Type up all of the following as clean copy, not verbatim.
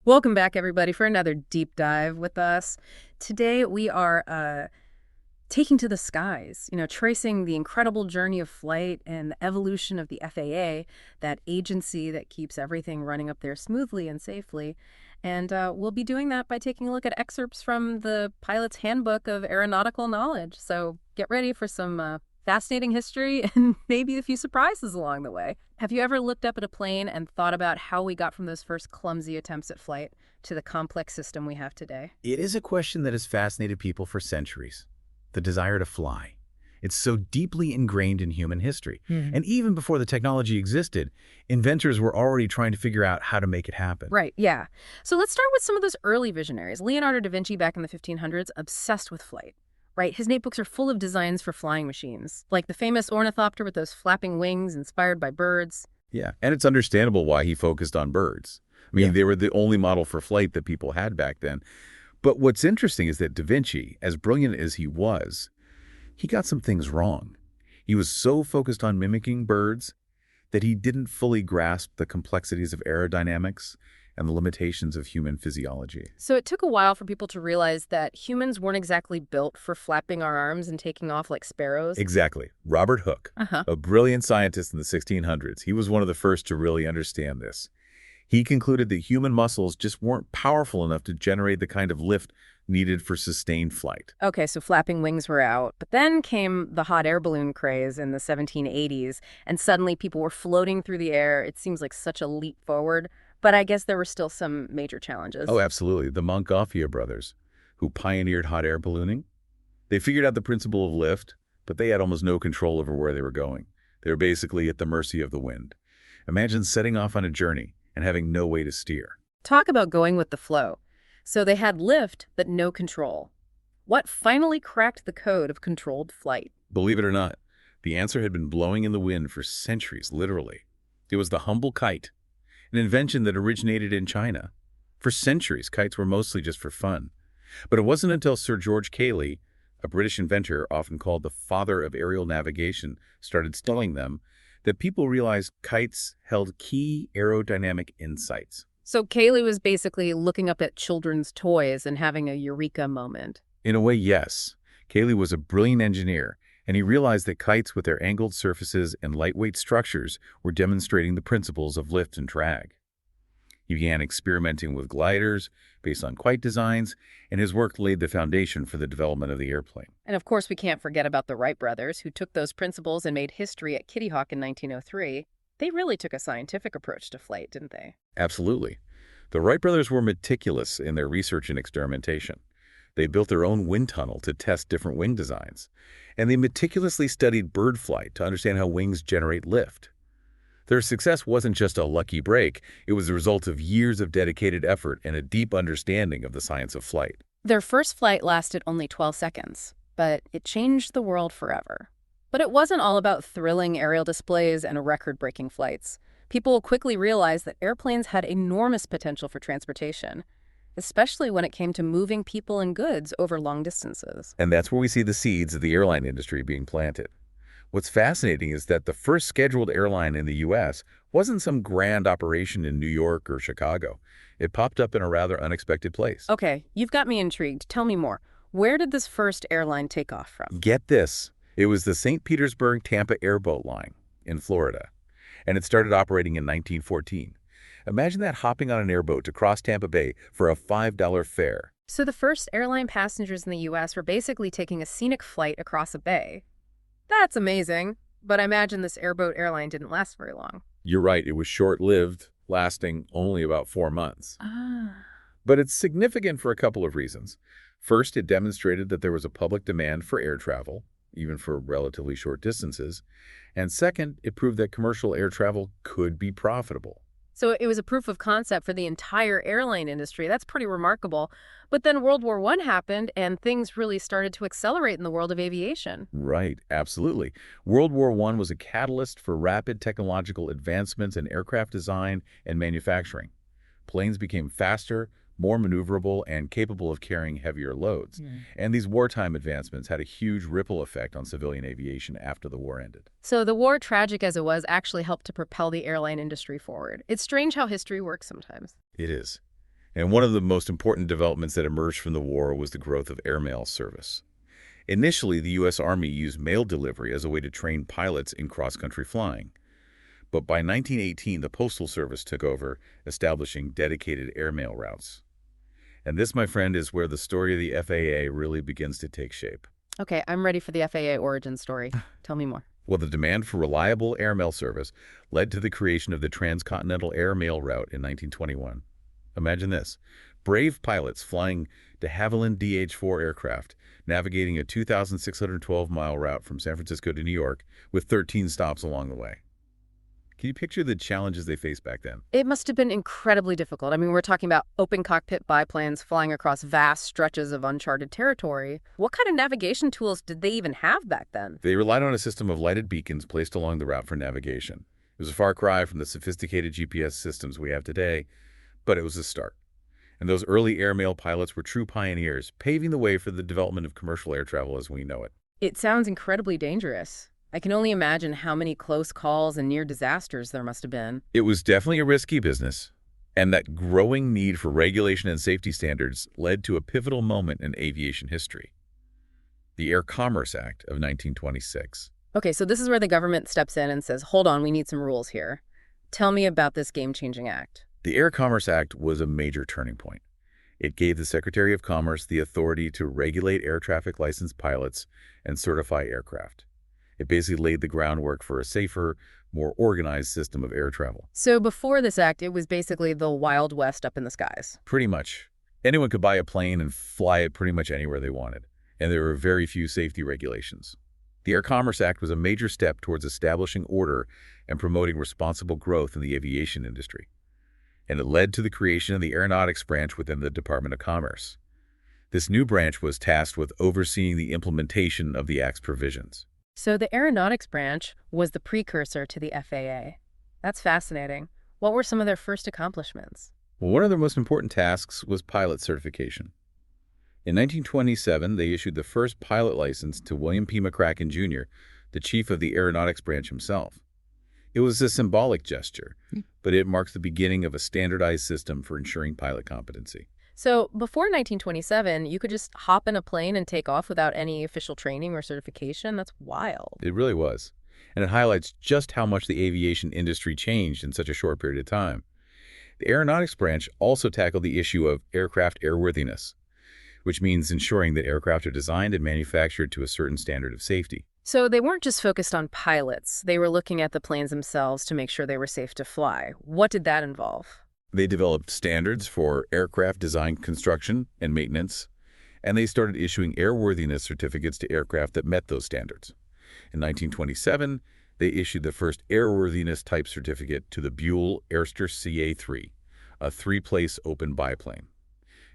Welcome back, everybody, for another deep dive with us. Today, we are taking to the skies, tracing the incredible journey of flight and the evolution of the FAA, that agency that keeps everything running up there smoothly and safely. And we'll be doing that by taking a look at excerpts from the Pilot's Handbook of Aeronautical Knowledge. So get ready for some fascinating history and maybe a few surprises along the way. Have you ever looked up at a plane and thought about how we got from those first clumsy attempts at flight to the complex system we have today? It is a question that has fascinated people for centuries. The desire to fly. It's so deeply ingrained in human history. And even before the technology existed, inventors were already trying to figure out how to make it happen. Right, yeah. So let's start with some of those early visionaries. Leonardo da Vinci back in the 1500s, obsessed with flight. Right, his notebooks are full of designs for flying machines, like the famous ornithopter with those flapping wings inspired by birds. Yeah, and it's understandable why he focused on birds. I mean, they were the only model for flight that people had back then. But what's interesting is that Da Vinci, as brilliant as he was, he got some things wrong. He was so focused on mimicking birds that he didn't fully grasp the complexities of aerodynamics and the limitations of human physiology. So it took a while for people to realize that humans weren't exactly built for flapping our arms and taking off like sparrows. Exactly. Robert Hooke, a brilliant scientist in the 1600s, he was one of the first to really understand this. He concluded that human muscles just weren't powerful enough to generate the kind of lift needed for sustained flight. Okay, so flapping wings were out. But then came the hot air balloon craze in the 1780s, and suddenly people were floating through the air. It seems like such a leap forward. But I guess there were still some major challenges. Oh, absolutely. The Montgolfier brothers, who pioneered hot air ballooning, they figured out the principle of lift, but they had almost no control over where they were going. They were basically at the mercy of the wind. Imagine setting off on a journey and having no way to steer. Talk about going with the flow. So they had lift, but no control. What finally cracked the code of controlled flight? Believe it or not, the answer had been blowing in the wind for centuries, literally. It was the humble kite, an invention that originated in China. For centuries, kites were mostly just for fun. But it wasn't until Sir George Cayley, a British inventor often called the father of aerial navigation, started studying them, that people realized kites held key aerodynamic insights. So Cayley was basically looking up at children's toys and having a eureka moment. In a way, yes. Cayley was a brilliant engineer, and he realized that kites with their angled surfaces and lightweight structures were demonstrating the principles of lift and drag. He began experimenting with gliders based on kite designs, and his work laid the foundation for the development of the airplane. And of course, we can't forget about the Wright brothers, who took those principles and made history at Kitty Hawk in 1903. They really took a scientific approach to flight, didn't they? Absolutely. The Wright brothers were meticulous in their research and experimentation. They built their own wind tunnel to test different wing designs, and they meticulously studied bird flight to understand how wings generate lift. Their success wasn't just a lucky break, it was the result of years of dedicated effort and a deep understanding of the science of flight. Their first flight lasted only 12 seconds, but it changed the world forever. But it wasn't all about thrilling aerial displays and record-breaking flights. People quickly realized that airplanes had enormous potential for transportation, especially when it came to moving people and goods over long distances. And that's where we see the seeds of the airline industry being planted. What's fascinating is that the first scheduled airline in the U.S. wasn't some grand operation in New York or Chicago. It popped up in a rather unexpected place. Okay, you've got me intrigued. Tell me more. Where did this first airline take off from? Get this. It was the St. Petersburg-Tampa Airboat Line in Florida, and it started operating in 1914. Imagine that, hopping on an airboat to cross Tampa Bay for a $5 fare. So the first airline passengers in the U.S. were basically taking a scenic flight across a bay. That's amazing, but I imagine this airboat airline didn't last very long. You're right, it was short-lived, lasting only about 4 months. But it's significant for a couple of reasons. First, it demonstrated that there was a public demand for air travel, even for relatively short distances. And second, it proved that commercial air travel could be profitable. So it was a proof of concept for the entire airline industry. That's pretty remarkable. But then World War I happened, and things really started to accelerate in the world of aviation. Right, absolutely. World War I was a catalyst for rapid technological advancements in aircraft design and manufacturing. Planes became faster, more maneuverable, and capable of carrying heavier loads. And these wartime advancements had a huge ripple effect on civilian aviation after the war ended. So the war, tragic as it was, actually helped to propel the airline industry forward. It's strange how history works sometimes. It is. And one of the most important developments that emerged from the war was the growth of airmail service. Initially, the U.S. Army used mail delivery as a way to train pilots in cross-country flying. But by 1918, the Postal Service took over, establishing dedicated airmail routes. And this, my friend, is where the story of the FAA really begins to take shape. Okay, I'm ready for the FAA origin story. Tell me more. Well, the demand for reliable airmail service led to the creation of the Transcontinental Airmail Route in 1921. Imagine this. Brave pilots flying de Havilland DH-4 aircraft, navigating a 2,612-mile route from San Francisco to New York with 13 stops along the way. Can you picture the challenges they faced back then? It must have been incredibly difficult. I mean, we're talking about open cockpit biplanes flying across vast stretches of uncharted territory. What kind of navigation tools did they even have back then? They relied on a system of lighted beacons placed along the route for navigation. It was a far cry from the sophisticated GPS systems we have today, but it was a start. And those early airmail pilots were true pioneers, paving the way for the development of commercial air travel as we know it. It sounds incredibly dangerous. I can only imagine how many close calls and near disasters there must have been. It was definitely a risky business, and that growing need for regulation and safety standards led to a pivotal moment in aviation history, the Air Commerce Act of 1926. Okay, so this is where the government steps in and says, hold on, we need some rules here. Tell me about this game-changing act. The Air Commerce Act was a major turning point. It gave the Secretary of Commerce the authority to regulate air traffic licensed pilots and certify aircraft. It basically laid the groundwork for a safer, more organized system of air travel. So before this act, it was basically the Wild West up in the skies. Pretty much. Anyone could buy a plane and fly it pretty much anywhere they wanted, and there were very few safety regulations. The Air Commerce Act was a major step towards establishing order and promoting responsible growth in the aviation industry. And it led to the creation of the Aeronautics branch within the Department of Commerce. This new branch was tasked with overseeing the implementation of the Act's provisions. So the Aeronautics branch was the precursor to the FAA. That's fascinating. What were some of their first accomplishments? Well, one of their most important tasks was pilot certification. In 1927, they issued the first pilot license to William P. McCracken, Jr., the chief of the Aeronautics branch himself. It was a symbolic gesture, but it marks the beginning of a standardized system for ensuring pilot competency. So before 1927, you could just hop in a plane and take off without any official training or certification? That's wild. It really was. And it highlights just how much the aviation industry changed in such a short period of time. The Aeronautics branch also tackled the issue of aircraft airworthiness, which means ensuring that aircraft are designed and manufactured to a certain standard of safety. So they weren't just focused on pilots. They were looking at the planes themselves to make sure they were safe to fly. What did that involve? They developed standards for aircraft design, construction, and maintenance, and they started issuing airworthiness certificates to aircraft that met those standards. In 1927, they issued the first airworthiness type certificate to the Buell Airster CA-3, a three-place open biplane.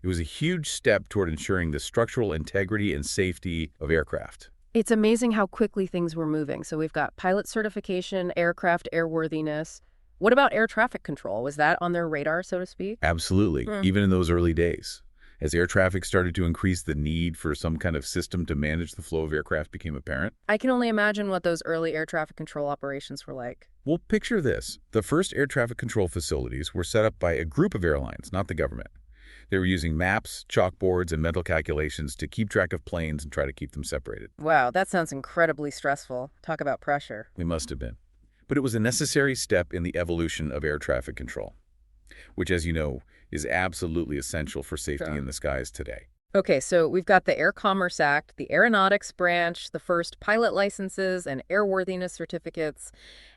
It was a huge step toward ensuring the structural integrity and safety of aircraft. It's amazing how quickly things were moving. So we've got pilot certification, aircraft airworthiness. What about air traffic control? Was that on their radar, so to speak? Absolutely, even in those early days. As air traffic started to increase, the need for some kind of system to manage the flow of aircraft became apparent. I can only imagine what those early air traffic control operations were like. Well, picture this. The first air traffic control facilities were set up by a group of airlines, not the government. They were using maps, chalkboards, and mental calculations to keep track of planes and try to keep them separated. Wow, that sounds incredibly stressful. Talk about pressure. They must have been. But it was a necessary step in the evolution of air traffic control, which, as you know, is absolutely essential for safety in the skies today. Okay, so we've got the Air Commerce Act, the Aeronautics branch, the first pilot licenses and airworthiness certificates,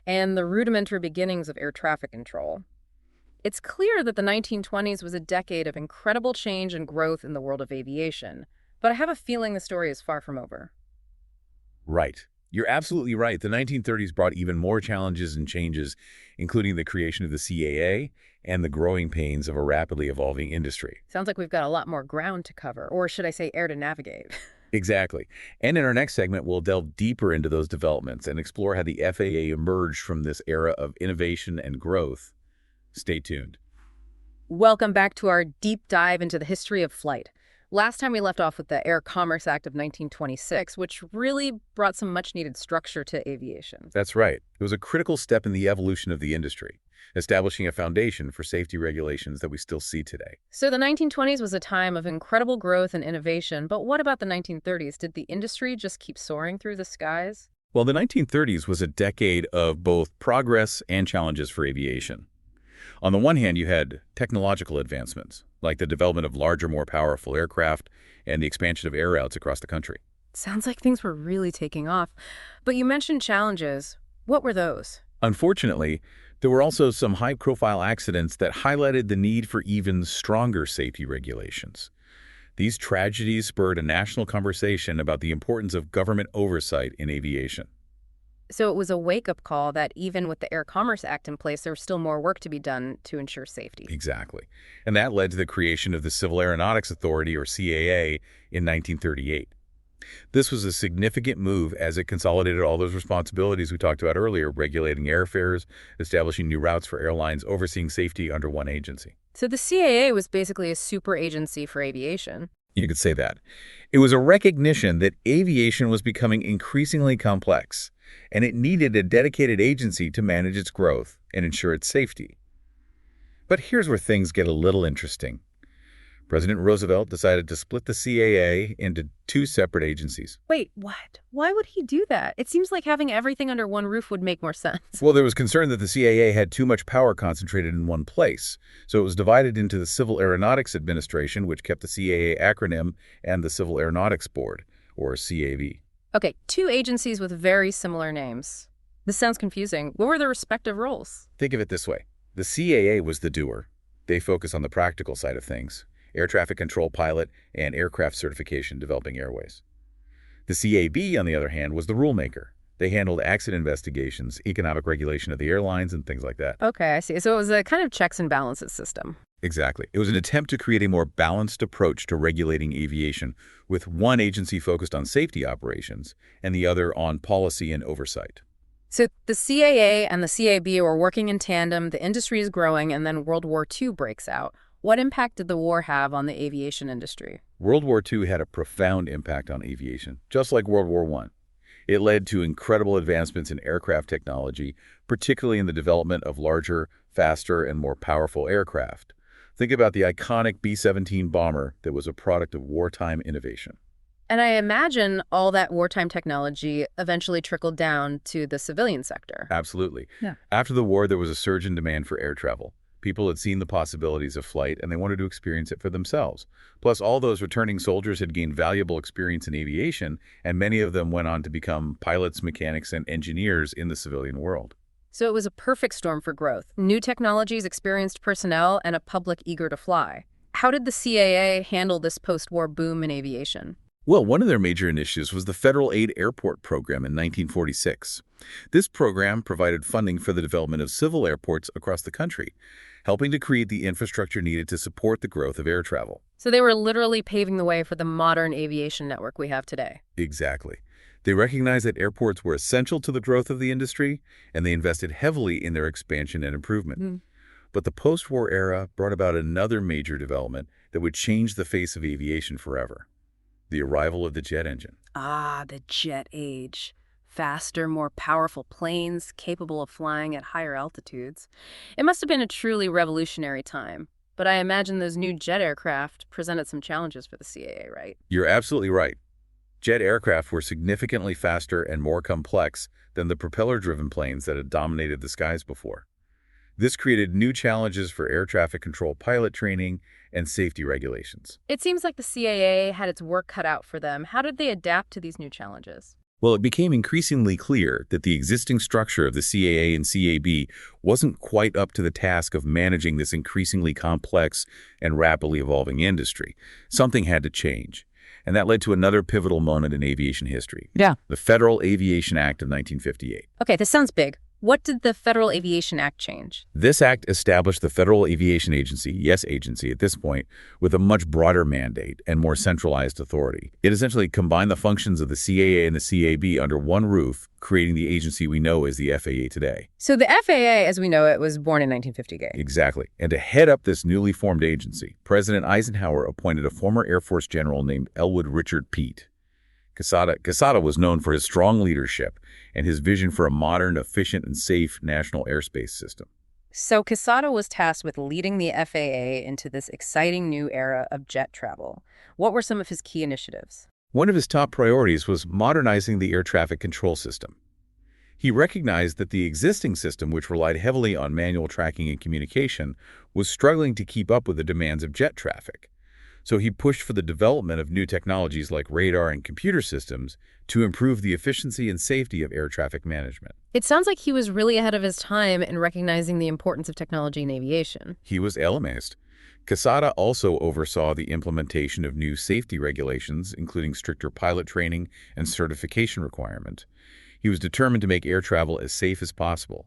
and the rudimentary beginnings of air traffic control. It's clear that the 1920s was a decade of incredible change and growth in the world of aviation, but I have a feeling the story is far from over. Right. You're absolutely right. The 1930s brought even more challenges and changes, including the creation of the CAA and the growing pains of a rapidly evolving industry. Sounds like we've got a lot more ground to cover, or should I say air to navigate? Exactly. And in our next segment, we'll delve deeper into those developments and explore how the FAA emerged from this era of innovation and growth. Stay tuned. Welcome back to our deep dive into the history of flight. Last time we left off with the Air Commerce Act of 1926, which really brought some much-needed structure to aviation. That's right. It was a critical step in the evolution of the industry. establishing a foundation for safety regulations that we still see today. So the 1920s was a time of incredible growth and innovation, but what about the 1930s? Did the industry just keep soaring through the skies? Well, the 1930s was a decade of both progress and challenges for aviation. On the one hand, you had technological advancements, like the development of larger, more powerful aircraft and the expansion of air routes across the country. Sounds like things were really taking off. But you mentioned challenges. What were those? Unfortunately, there were also some high-profile accidents that highlighted the need for even stronger safety regulations. These tragedies spurred a national conversation about the importance of government oversight in aviation. So it was a wake-up call that even with the Air Commerce Act in place, there was still more work to be done to ensure safety. Exactly. And that led to the creation of the Civil Aeronautics Authority, or CAA, in 1938. This was a significant move as it consolidated all those responsibilities we talked about earlier, regulating airfares, establishing new routes for airlines, overseeing safety under one agency. So the CAA was basically a super agency for aviation. You could say that. It was a recognition that aviation was becoming increasingly complex, and it needed a dedicated agency to manage its growth and ensure its safety. But here's where things get a little interesting. President Roosevelt decided to split the CAA into two separate agencies. Wait, what? Why would he do that? It seems like having everything under one roof would make more sense. Well, there was concern that the CAA had too much power concentrated in one place, so it was divided into the Civil Aeronautics Administration, which kept the CAA acronym, and the Civil Aeronautics Board, or CAV. Okay, two agencies with very similar names. This sounds confusing. What were their respective roles? Think of it this way. The CAA was the doer. They focus on the practical side of things: air traffic control pilot and aircraft certification, developing airways. The CAB, on the other hand, was the rulemaker. They handled accident investigations, economic regulation of the airlines, and things like that. Okay, I see. So it was a kind of checks and balances system. Exactly. It was an attempt to create a more balanced approach to regulating aviation, with one agency focused on safety operations and the other on policy and oversight. So the CAA and the CAB were working in tandem, the industry is growing, and then World War II breaks out. What impact did the war have on the aviation industry? World War II had a profound impact on aviation, just like World War I. It led to incredible advancements in aircraft technology, particularly in the development of larger, faster, and more powerful aircraft. Think about the iconic B-17 bomber that was a product of wartime innovation. And I imagine all that wartime technology eventually trickled down to the civilian sector. Absolutely. Yeah. After the war, there was a surge in demand for air travel. People had seen the possibilities of flight, and they wanted to experience it for themselves. Plus, all those returning soldiers had gained valuable experience in aviation, and many of them went on to become pilots, mechanics, and engineers in the civilian world. So it was a perfect storm for growth. New technologies, experienced personnel, and a public eager to fly. How did the CAA handle this post-war boom in aviation? Well, one of their major initiatives was the Federal Aid Airport Program in 1946. This program provided funding for the development of civil airports across the country, helping to create the infrastructure needed to support the growth of air travel. So they were literally paving the way for the modern aviation network we have today. Exactly. They recognized that airports were essential to the growth of the industry, and they invested heavily in their expansion and improvement. But the post-war era brought about another major development that would change the face of aviation forever: the arrival of the jet engine. Ah, the jet age. Faster, more powerful planes capable of flying at higher altitudes. It must have been a truly revolutionary time. But I imagine those new jet aircraft presented some challenges for the CAA, right? You're absolutely right. Jet aircraft were significantly faster and more complex than the propeller-driven planes that had dominated the skies before. This created new challenges for air traffic control pilot training and safety regulations. It seems like the CAA had its work cut out for them. How did they adapt to these new challenges? Well, it became increasingly clear that the existing structure of the CAA and CAB wasn't quite up to the task of managing this increasingly complex and rapidly evolving industry. Something had to change. And that led to another pivotal moment in aviation history. Yeah. The Federal Aviation Act of 1958. Okay, this sounds big. What did the Federal Aviation Act change? This act established the Federal Aviation Agency, yes, agency at this point, with a much broader mandate and more centralized authority. It essentially combined the functions of the CAA and the CAB under one roof, creating the agency we know as the FAA today. So the FAA, as we know it, was born in 1958. Exactly. And to head up this newly formed agency, President Eisenhower appointed a former Air Force general named Elwood Richard Peete. Quesada was known for his strong leadership and his vision for a modern, efficient, and safe national airspace system. So Casado was tasked with leading the FAA into this exciting new era of jet travel. What were some of his key initiatives? One of his top priorities was modernizing the air traffic control system. He recognized that the existing system, which relied heavily on manual tracking and communication, was struggling to keep up with the demands of jet traffic. So he pushed for the development of new technologies like radar and computer systems to improve the efficiency and safety of air traffic management. It sounds like he was really ahead of his time in recognizing the importance of technology in aviation. He was amazed. Quesada also oversaw the implementation of new safety regulations, including stricter pilot training and certification requirement. He was determined to make air travel as safe as possible,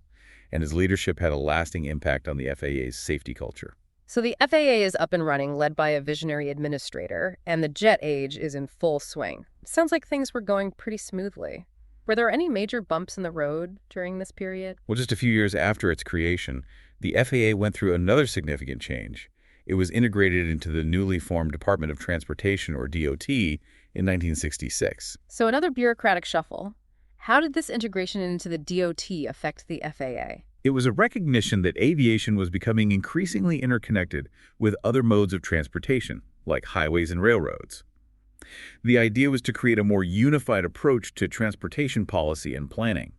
and his leadership had a lasting impact on the FAA's safety culture. So the FAA is up and running, led by a visionary administrator, and the jet age is in full swing. Sounds like things were going pretty smoothly. Were there any major bumps in the road during this period? Well, just a few years after its creation, the FAA went through another significant change. It was integrated into the newly formed Department of Transportation, or DOT, in 1966. So another bureaucratic shuffle. How did this integration into the DOT affect the FAA? It was a recognition that aviation was becoming increasingly interconnected with other modes of transportation, like highways and railroads. The idea was to create a more unified approach to transportation policy and planning.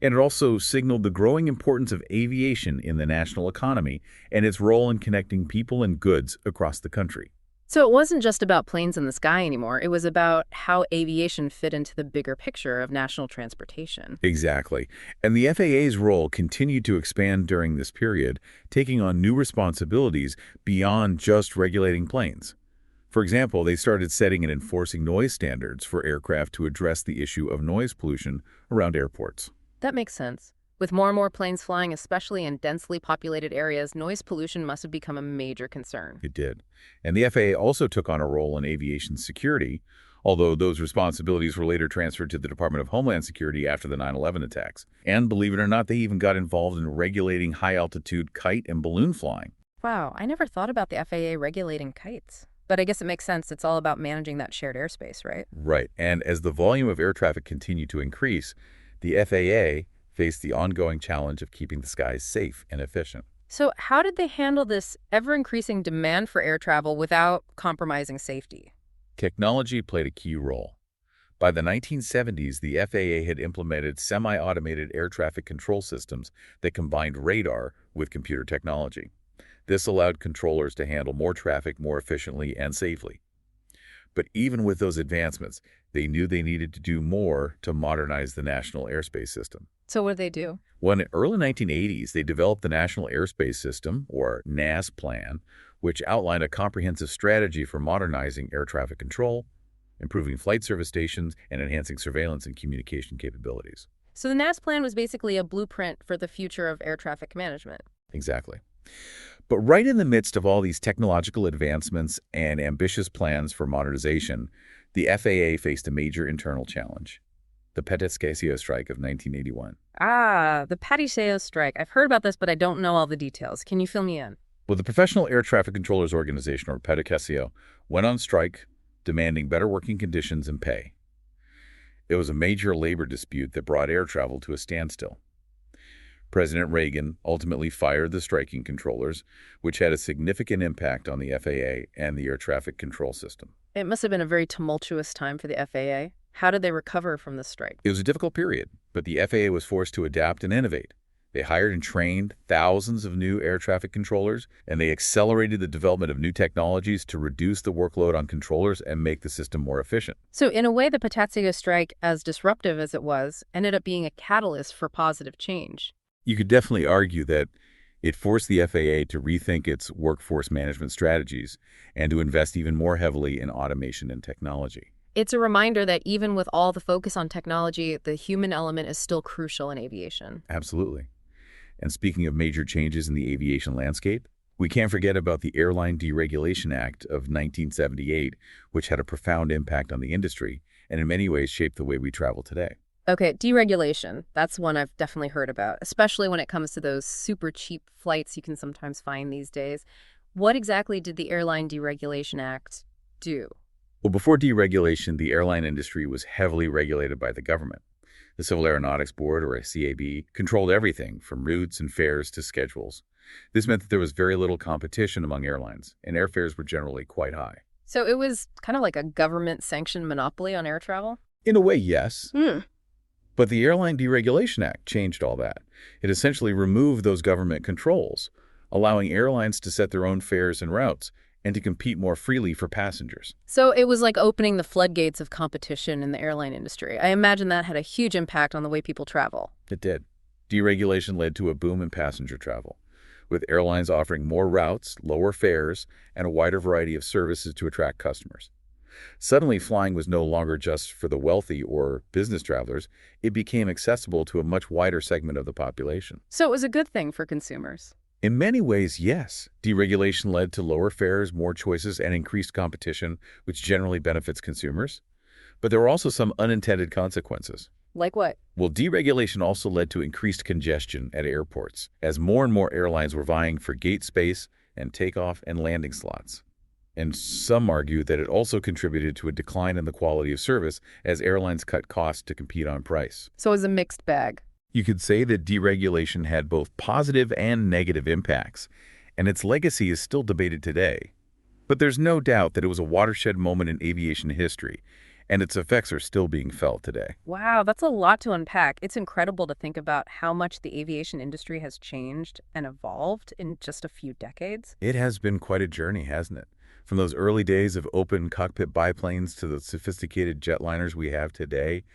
And it also signaled the growing importance of aviation in the national economy and its role in connecting people and goods across the country. So it wasn't just about planes in the sky anymore. It was about how aviation fit into the bigger picture of national transportation. Exactly. And the FAA's role continued to expand during this period, taking on new responsibilities beyond just regulating planes. For example, they started setting and enforcing noise standards for aircraft to address the issue of noise pollution around airports. That makes sense. With more and more planes flying, especially in densely populated areas, noise pollution must have become a major concern. It did. And the FAA also took on a role in aviation security, although those responsibilities were later transferred to the Department of Homeland Security after the 9/11 attacks. And believe it or not, they even got involved in regulating high-altitude kite and balloon flying. Wow, I never thought about the FAA regulating kites. But I guess it makes sense. It's all about managing that shared airspace, right? Right. And as the volume of air traffic continued to increase, the FAA faced the ongoing challenge of keeping the skies safe and efficient. So how did they handle this ever-increasing demand for air travel without compromising safety? Technology played a key role. By the 1970s, the FAA had implemented semi-automated air traffic control systems that combined radar with computer technology. This allowed controllers to handle more traffic more efficiently and safely. But even with those advancements, they knew they needed to do more to modernize the national airspace system. So what did they do? Well, in the early 1980s, they developed the National Airspace System, or NAS plan, which outlined a comprehensive strategy for modernizing air traffic control, improving flight service stations, and enhancing surveillance and communication capabilities. So the NAS plan was basically a blueprint for the future of air traffic management. Exactly. But right in the midst of all these technological advancements and ambitious plans for modernization, the FAA faced a major internal challenge: the Petiscasio strike of 1981. Ah, the Patiseo strike. I've heard about this, but I don't know all the details. Can you fill me in? Well, the Professional Air Traffic Controllers Organization, or Petiscasio, went on strike, demanding better working conditions and pay. It was a major labor dispute that brought air travel to a standstill. President Reagan ultimately fired the striking controllers, which had a significant impact on the FAA and the air traffic control system. It must have been a very tumultuous time for the FAA. How did they recover from the strike? It was a difficult period, but the FAA was forced to adapt and innovate. They hired and trained thousands of new air traffic controllers, and they accelerated the development of new technologies to reduce the workload on controllers and make the system more efficient. So in a way, the Patiscasio strike, as disruptive as it was, ended up being a catalyst for positive change. You could definitely argue that it forced the FAA to rethink its workforce management strategies and to invest even more heavily in automation and technology. It's a reminder that even with all the focus on technology, the human element is still crucial in aviation. Absolutely. And speaking of major changes in the aviation landscape, we can't forget about the Airline Deregulation Act of 1978, which had a profound impact on the industry and in many ways shaped the way we travel today. Okay, deregulation. That's one I've definitely heard about, especially when it comes to those super cheap flights you can sometimes find these days. What exactly did the Airline Deregulation Act do? Well, before deregulation, the airline industry was heavily regulated by the government. The Civil Aeronautics Board, or a CAB, controlled everything from routes and fares to schedules. This meant that there was very little competition among airlines, and airfares were generally quite high. So it was kind of like a government-sanctioned monopoly on air travel? In a way, yes. Hmm. But the Airline Deregulation Act changed all that. It essentially removed those government controls, allowing airlines to set their own fares and routes and to compete more freely for passengers. So it was like opening the floodgates of competition in the airline industry. I imagine that had a huge impact on the way people travel. It did. Deregulation led to a boom in passenger travel, with airlines offering more routes, lower fares, and a wider variety of services to attract customers. Suddenly, flying was no longer just for the wealthy or business travelers. It became accessible to a much wider segment of the population. So it was a good thing for consumers. In many ways, yes. Deregulation led to lower fares, more choices, and increased competition, which generally benefits consumers. But there were also some unintended consequences. Like what? Well, deregulation also led to increased congestion at airports, as more and more airlines were vying for gate space and takeoff and landing slots. And some argue that it also contributed to a decline in the quality of service as airlines cut costs to compete on price. So it was a mixed bag. You could say that deregulation had both positive and negative impacts, and its legacy is still debated today. But there's no doubt that it was a watershed moment in aviation history, and its effects are still being felt today. Wow, that's a lot to unpack. It's incredible to think about how much the aviation industry has changed and evolved in just a few decades. It has been quite a journey, hasn't it? From those early days of open cockpit biplanes to the sophisticated jetliners we have today,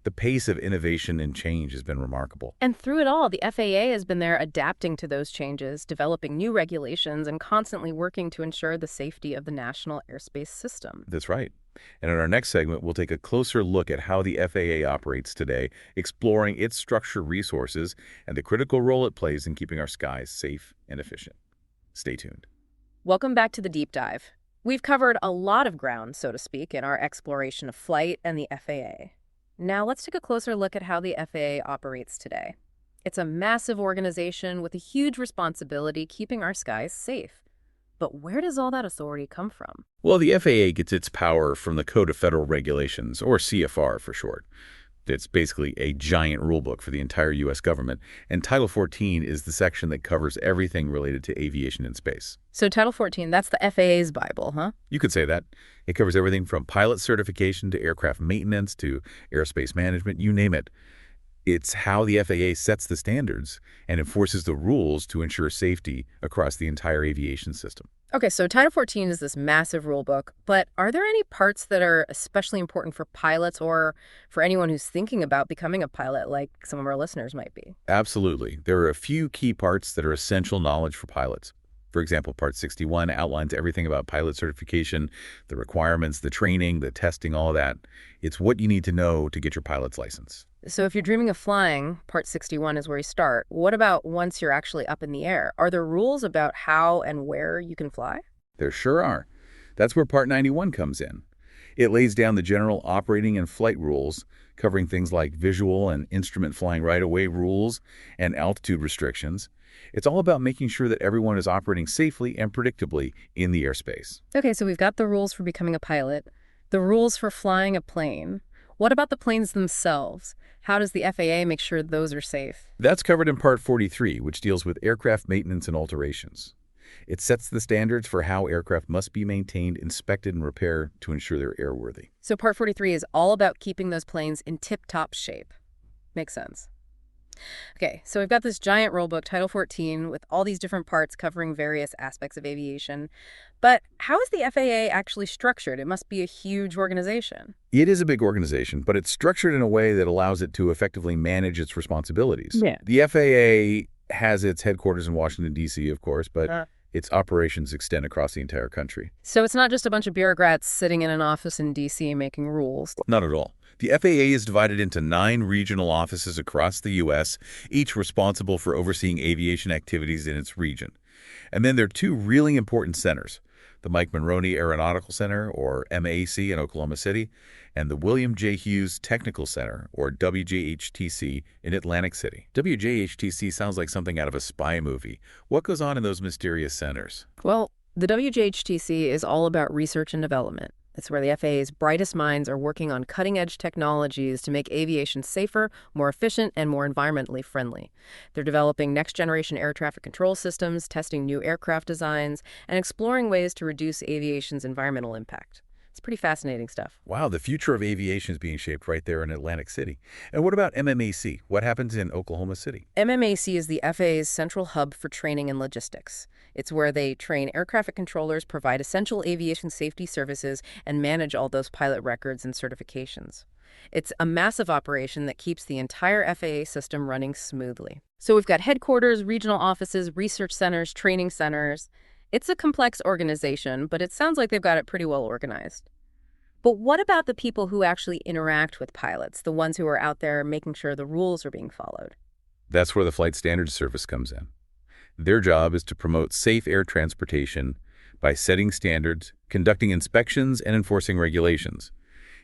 the pace of innovation and change has been remarkable. And through it all, the FAA has been there adapting to those changes, developing new regulations, and constantly working to ensure the safety of the national airspace system. That's right. And in our next segment, we'll take a closer look at how the FAA operates today, exploring its structure, resources, and the critical role it plays in keeping our skies safe and efficient. Stay tuned. Welcome back to the Deep Dive. We've covered a lot of ground, so to speak, in our exploration of flight and the FAA. Now let's take a closer look at how the FAA operates today. It's a massive organization with a huge responsibility keeping our skies safe. But where does all that authority come from? Well, the FAA gets its power from the Code of Federal Regulations, or CFR for short. It's basically a giant rulebook for the entire U.S. government, and Title 14 is the section that covers everything related to aviation and space. So Title 14, that's the FAA's Bible, huh? You could say that. It covers everything from pilot certification to aircraft maintenance to airspace management, you name it. It's how the FAA sets the standards and enforces the rules to ensure safety across the entire aviation system. Okay, so Title 14 is this massive rule book, but are there any parts that are especially important for pilots or for anyone who's thinking about becoming a pilot, like some of our listeners might be? Absolutely. There are a few key parts that are essential knowledge for pilots. For example, Part 61 outlines everything about pilot certification, the requirements, the training, the testing, all of that. It's what you need to know to get your pilot's license. So if you're dreaming of flying, Part 61 is where you start. What about once you're actually up in the air? Are there rules about how and where you can fly? There sure are. That's where Part 91 comes in. It lays down the general operating and flight rules, covering things like visual and instrument flying right-of-way rules and altitude restrictions. It's all about making sure that everyone is operating safely and predictably in the airspace. Okay, so we've got the rules for becoming a pilot, the rules for flying a plane. What about the planes themselves? How does the FAA make sure those are safe? That's covered in Part 43, which deals with aircraft maintenance and alterations. It sets the standards for how aircraft must be maintained, inspected, and repaired to ensure they're airworthy. So Part 43 is all about keeping those planes in tip-top shape. Makes sense. Okay, so we've got this giant rulebook, Title 14, with all these different parts covering various aspects of aviation. But how is the FAA actually structured? It must be a huge organization. It is a big organization, but it's structured in a way that allows it to effectively manage its responsibilities. Yeah. The FAA has its headquarters in Washington, D.C., of course, but its operations extend across the entire country. So it's not just a bunch of bureaucrats sitting in an office in D.C. making rules. Not at all. The FAA is divided into 9 regional offices across the U.S., each responsible for overseeing aviation activities in its region. And then there are 2 really important centers, the Mike Monroney Aeronautical Center, or MAC, in Oklahoma City, and the William J. Hughes Technical Center, or WJHTC, in Atlantic City. WJHTC sounds like something out of a spy movie. What goes on in those mysterious centers? Well, the WJHTC is all about research and development. It's where the FAA's brightest minds are working on cutting-edge technologies to make aviation safer, more efficient, and more environmentally friendly. They're developing next-generation air traffic control systems, testing new aircraft designs, and exploring ways to reduce aviation's environmental impact. It's pretty fascinating stuff. Wow, the future of aviation is being shaped right there in Atlantic City. And what about MMAC? What happens in Oklahoma City? MMAC is the FAA's central hub for training and logistics. It's where they train air traffic controllers, provide essential aviation safety services, and manage all those pilot records and certifications. It's a massive operation that keeps the entire FAA system running smoothly. So we've got headquarters, regional offices, research centers, training centers. It's a complex organization, but it sounds like they've got it pretty well organized. But what about the people who actually interact with pilots, the ones who are out there making sure the rules are being followed? That's where the Flight Standards Service comes in. Their job is to promote safe air transportation by setting standards, conducting inspections, and enforcing regulations.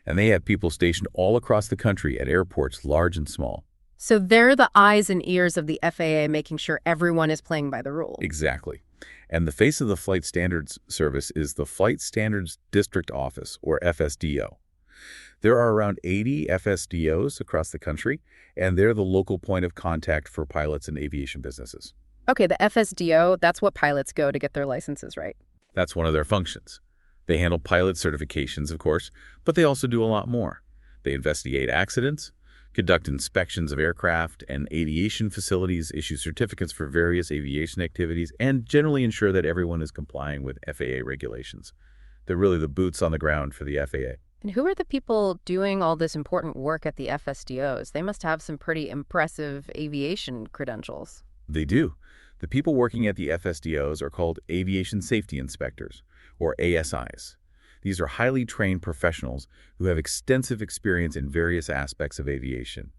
And they have people stationed all across the country at airports large and small. So they're the eyes and ears of the FAA, making sure everyone is playing by the rules. Exactly. And the face of the Flight Standards Service is the Flight Standards District Office, or FSDO. There are around 80 FSDOs across the country, and they're the local point of contact for pilots and aviation businesses. Okay, the FSDO, that's what pilots go to get their licenses, right? That's one of their functions. They handle pilot certifications, of course, but they also do a lot more. They investigate accidents, conduct inspections of aircraft and aviation facilities, issue certificates for various aviation activities, and generally ensure that everyone is complying with FAA regulations. They're really the boots on the ground for the FAA. And who are the people doing all this important work at the FSDOs? They must have some pretty impressive aviation credentials. They do. The people working at the FSDOs are called Aviation Safety Inspectors, or ASIs. These are highly trained professionals who have extensive experience in various aspects of aviation.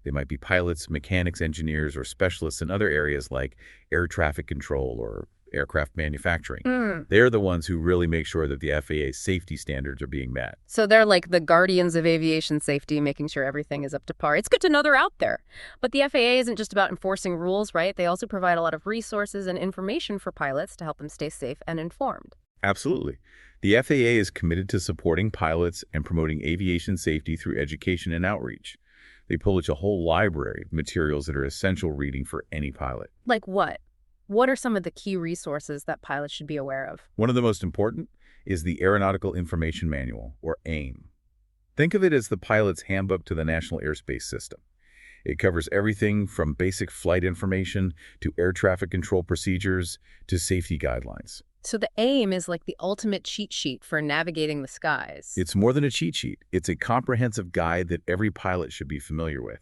They might be pilots, mechanics, engineers, or specialists in other areas like air traffic control or aircraft manufacturing. They're the ones who really make sure that the FAA's safety standards are being met. So they're like the guardians of aviation safety, making sure everything is up to par. It's good to know they're out there. But the FAA isn't just about enforcing rules, right? They also provide a lot of resources and information for pilots to help them stay safe and informed. Absolutely. The FAA is committed to supporting pilots and promoting aviation safety through education and outreach. They publish a whole library of materials that are essential reading for any pilot. Like what? What are some of the key resources that pilots should be aware of? One of the most important is the Aeronautical Information Manual, or AIM. Think of it as the pilot's handbook to the National Airspace System. It covers everything from basic flight information to air traffic control procedures to safety guidelines. So the AIM is like the ultimate cheat sheet for navigating the skies. It's more than a cheat sheet. It's a comprehensive guide that every pilot should be familiar with.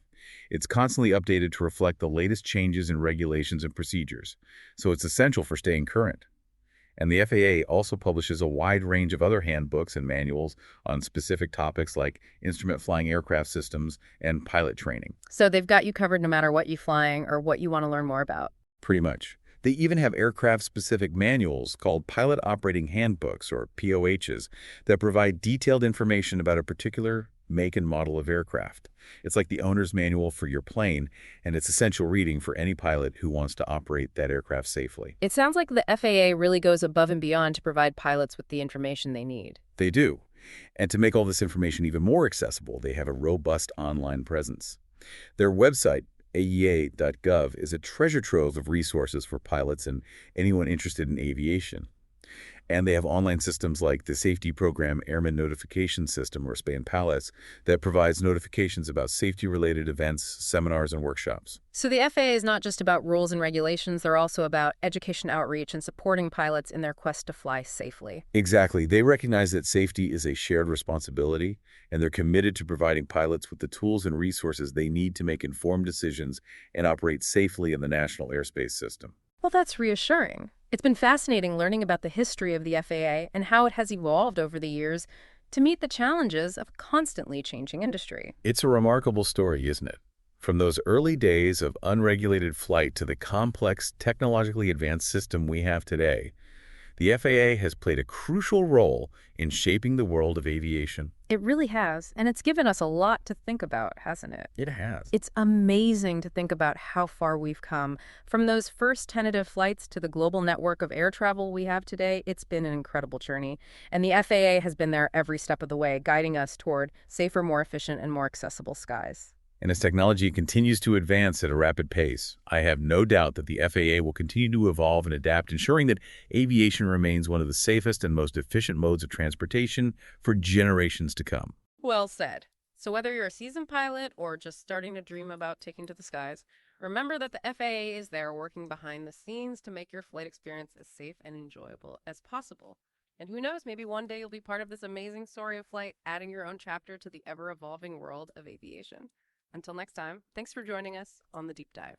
It's constantly updated to reflect the latest changes in regulations and procedures, so it's essential for staying current. And the FAA also publishes a wide range of other handbooks and manuals on specific topics like instrument flying aircraft systems and pilot training. So they've got you covered no matter what you're flying or what you want to learn more about. Pretty much. They even have aircraft-specific manuals called Pilot Operating Handbooks, or POHs, that provide detailed information about a particular make and model of aircraft. It's like the owner's manual for your plane, and it's essential reading for any pilot who wants to operate that aircraft safely. It sounds like the FAA really goes above and beyond to provide pilots with the information they need. They do. And to make all this information even more accessible, they have a robust online presence. Their website, aea.gov, is a treasure trove of resources for pilots and anyone interested in aviation. And they have online systems like the safety program Airmen Notification System, or SPAN-PALAS, that provides notifications about safety-related events, seminars, and workshops. So the FAA is not just about rules and regulations, they're also about education outreach and supporting pilots in their quest to fly safely. Exactly. They recognize that safety is a shared responsibility, and they're committed to providing pilots with the tools and resources they need to make informed decisions and operate safely in the national airspace system. Well, that's reassuring. It's been fascinating learning about the history of the FAA and how it has evolved over the years to meet the challenges of a constantly changing industry. It's a remarkable story, isn't it? From those early days of unregulated flight to the complex, technologically advanced system we have today, The FAA has played a crucial role in shaping the world of aviation. It really has, and it's given us a lot to think about, hasn't it? It has. It's amazing to think about how far we've come. From those first tentative flights to the global network of air travel we have today, it's been an incredible journey. And the FAA has been there every step of the way, guiding us toward safer, more efficient, and more accessible skies. And as technology continues to advance at a rapid pace, I have no doubt that the FAA will continue to evolve and adapt, ensuring that aviation remains one of the safest and most efficient modes of transportation for generations to come. Well said. So whether you're a seasoned pilot or just starting to dream about taking to the skies, remember that the FAA is there working behind the scenes to make your flight experience as safe and enjoyable as possible. And who knows, maybe one day you'll be part of this amazing story of flight, adding your own chapter to the ever-evolving world of aviation. Until next time, thanks for joining us on The Deep Dive.